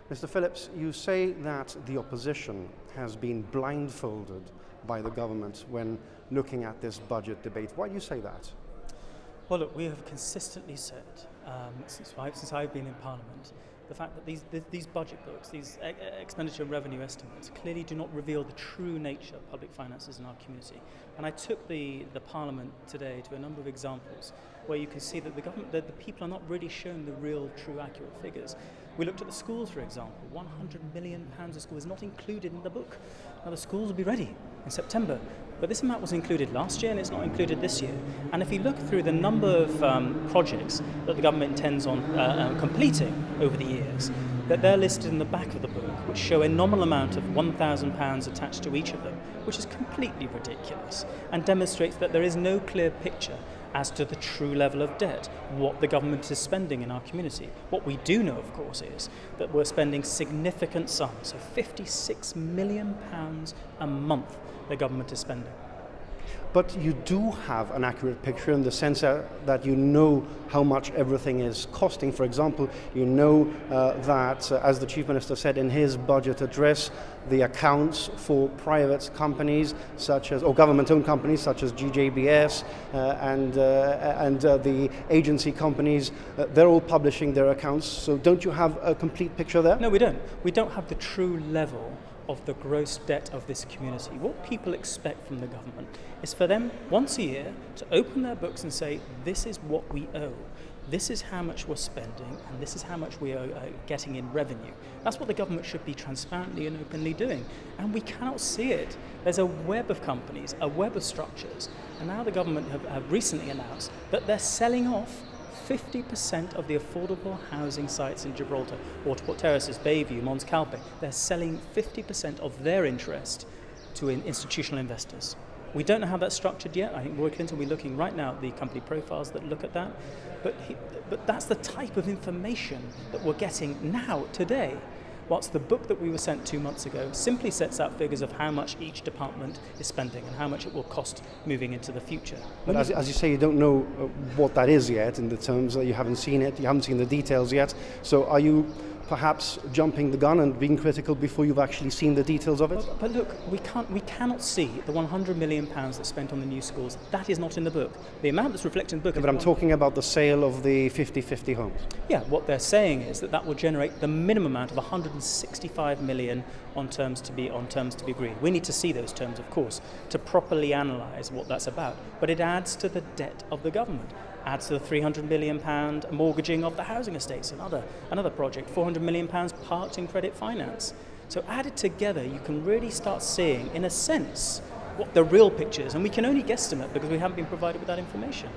Mr. Phillips, you say that the opposition has been blindfolded by the government when looking at this budget debate. Why do you say that? Well, look, we have consistently said, since I've been in Parliament, the fact that these budget books, these expenditure and revenue estimates, clearly do not reveal the true nature of public finances in our community. And I took the Parliament today to a number of examples where you can see that the people are not really shown the real, true, accurate figures. We looked at the schools, for example. £100 million a school is not included in the book. Now, the schools will be ready in September, but this amount was included last year and it's not included this year. And if you look through the number of projects that the government intends on completing over the years, that they're listed in the back of the book, which show a nominal amount of £1,000 attached to each of them, which is completely ridiculous and demonstrates that there is no clear picture as to the true level of debt, what the government is spending in our community. What we do know, of course, is that we're spending significant sums, so £56 million a month the government is spending. But you do have an accurate picture in the sense that you know how much everything is costing. For example, you know that, as the Chief Minister said in his budget address, the accounts for private companies or government-owned companies such as GJBS and the agency companies, they're all publishing their accounts. So don't you have a complete picture there? No, we don't. We don't have the true level of the gross debt of this community. What people expect from the government is for them once a year to open their books and say, this is what we owe, this is how much we're spending, and this is how much we are getting in revenue. That's what the government should be transparently and openly doing, and we cannot see it. There's a web of companies, a web of structures, and now the government have recently announced that they're selling off 50% of the affordable housing sites in Gibraltar, Waterport Terraces, Bayview, Mons Calpe. They're selling 50% of their interest to institutional investors. We don't know how that's structured yet. I think Roy Clinton will be looking right now at the company profiles that look at that. But that's the type of information that we're getting now, today. Whilst the book that we were sent 2 months ago simply sets out figures of how much each department is spending and how much it will cost moving into the future. But as you say, you don't know what that is yet in the terms that you haven't seen it, you haven't seen the details yet. So are you perhaps jumping the gun and being critical before you've actually seen the details of it? But look, we cannot see the £100 million that's spent on the new schools. That is not in the book. The amount that's reflected in the book is... But I'm talking about the sale of the 50-50 homes. Yeah, what they're saying is that will generate the minimum amount of £165 million on terms to be agreed. We need to see those terms, of course, to properly analyse what that's about. But it adds to the debt of the government. Adds to the £300 million mortgaging of the housing estates, another project, £400 million parked in credit finance. So added together, you can really start seeing, in a sense, what the real picture is, and we can only guesstimate because we haven't been provided with that information.